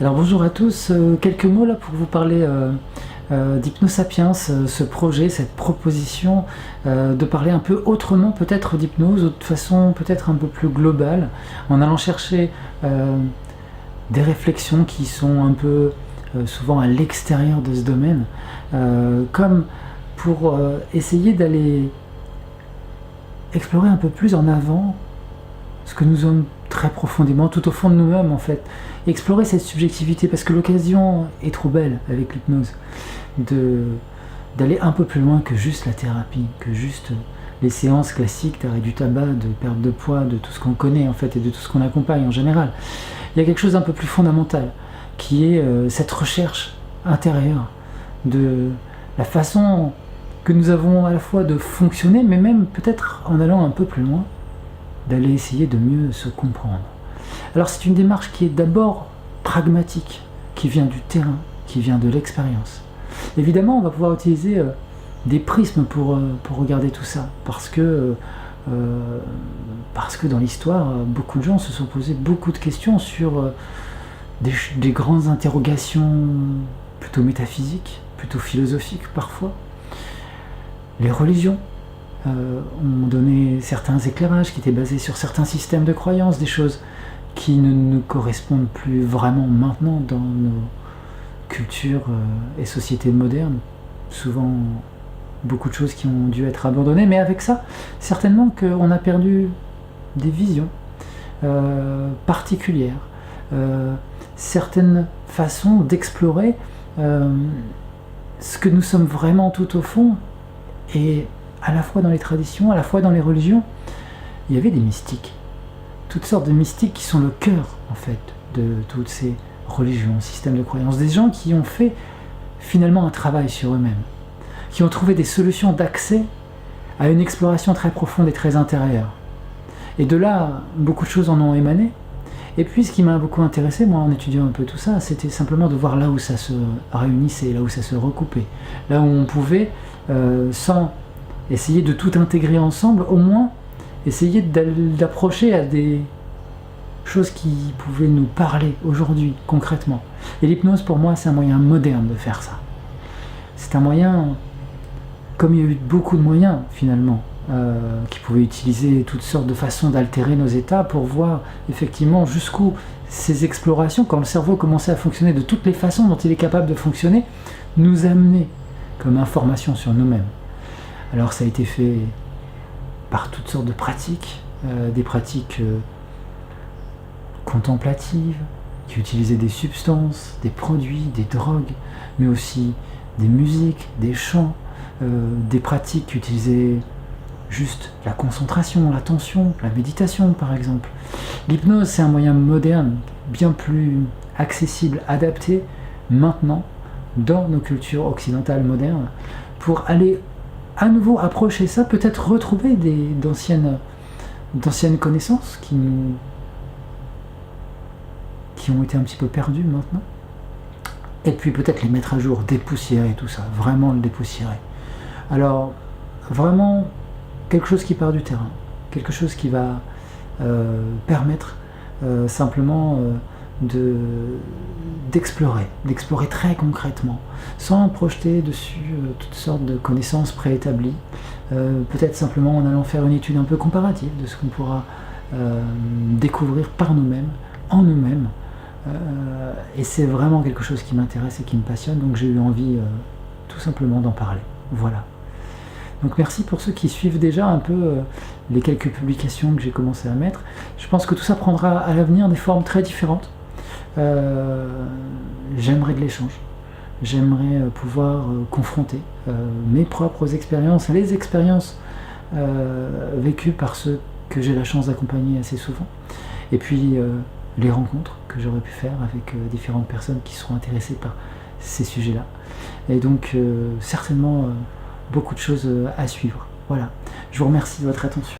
Alors bonjour à tous, quelques mots là pour vous parler d'HypnoSapiens, ce projet, cette proposition de parler un peu autrement peut-être d'hypnose, ou de façon peut-être un peu plus globale, en allant chercher des réflexions qui sont un peu souvent à l'extérieur de ce domaine, comme pour essayer d'aller explorer un peu plus en avant ce que nous sommes très profondément, tout au fond de nous-mêmes en fait. Explorer cette subjectivité, parce que l'occasion est trop belle avec l'hypnose, d'aller un peu plus loin que juste la thérapie, que juste les séances classiques d'arrêt du tabac, de perte de poids, de tout ce qu'on connaît en fait, et de tout ce qu'on accompagne en général. Il y a quelque chose d'un peu plus fondamental, qui est cette recherche intérieure de la façon que nous avons à la fois de fonctionner, mais même peut-être en allant un peu plus loin, d'aller essayer de mieux se comprendre. Alors c'est une démarche qui est d'abord pragmatique, qui vient du terrain, qui vient de l'expérience. Évidemment, on va pouvoir utiliser des prismes pour regarder tout ça, parce que dans l'histoire, beaucoup de gens se sont posés beaucoup de questions sur des grandes interrogations plutôt métaphysiques, plutôt philosophiques parfois. Les religions ont donné certains éclairages qui étaient basés sur certains systèmes de croyances, des choses qui ne nous correspondent plus vraiment maintenant dans nos cultures et sociétés modernes. Souvent, beaucoup de choses qui ont dû être abandonnées, mais avec ça, certainement qu'on a perdu des visions particulières, certaines façons d'explorer ce que nous sommes vraiment tout au fond, et à la fois dans les traditions, à la fois dans les religions, il y avait des mystiques. Toutes sortes de mystiques qui sont le cœur, en fait, de toutes ces religions, systèmes de croyances. Des gens qui ont fait, finalement, un travail sur eux-mêmes, qui ont trouvé des solutions d'accès à une exploration très profonde et très intérieure. Et de là, beaucoup de choses en ont émané. Et puis, ce qui m'a beaucoup intéressé, moi, en étudiant un peu tout ça, c'était simplement de voir là où ça se réunissait, là où ça se recoupait, là où on pouvait, sans essayer de tout intégrer ensemble, au moins essayer d'approcher à des choses qui pouvaient nous parler aujourd'hui, concrètement. Et l'hypnose, pour moi, c'est un moyen moderne de faire ça. C'est un moyen, comme il y a eu beaucoup de moyens, finalement, qui pouvaient utiliser toutes sortes de façons d'altérer nos états pour voir, effectivement, jusqu'où ces explorations, quand le cerveau commençait à fonctionner de toutes les façons dont il est capable de fonctionner, nous amenaient comme information sur nous-mêmes. Alors ça a été fait par toutes sortes de pratiques, des pratiques contemplatives, qui utilisaient des substances, des produits, des drogues, mais aussi des musiques, des chants, des pratiques qui utilisaient juste la concentration, l'attention, la méditation par exemple. L'hypnose, c'est un moyen moderne, bien plus accessible, adapté maintenant dans nos cultures occidentales modernes, pour aller à nouveau approcher ça, peut-être retrouver d'anciennes connaissances qui ont été un petit peu perdues maintenant, et puis peut-être les mettre à jour, dépoussiérer tout ça, vraiment le dépoussiérer. Alors, vraiment, quelque chose qui part du terrain, quelque chose qui va permettre simplement d'explorer très concrètement, sans projeter dessus toutes sortes de connaissances préétablies, peut-être simplement en allant faire une étude un peu comparative de ce qu'on pourra découvrir par nous-mêmes, en nous-mêmes, et c'est vraiment quelque chose qui m'intéresse et qui me passionne, donc j'ai eu envie tout simplement d'en parler. Voilà. Donc merci pour ceux qui suivent déjà un peu les quelques publications que j'ai commencé à mettre. Je pense que tout ça prendra à l'avenir des formes très différentes. J'aimerais de l'échange, j'aimerais pouvoir confronter mes propres expériences, les expériences vécues par ceux que j'ai la chance d'accompagner assez souvent, et puis les rencontres que j'aurais pu faire avec différentes personnes qui seront intéressées par ces sujets-là. Et donc certainement beaucoup de choses à suivre. Voilà, je vous remercie de votre attention.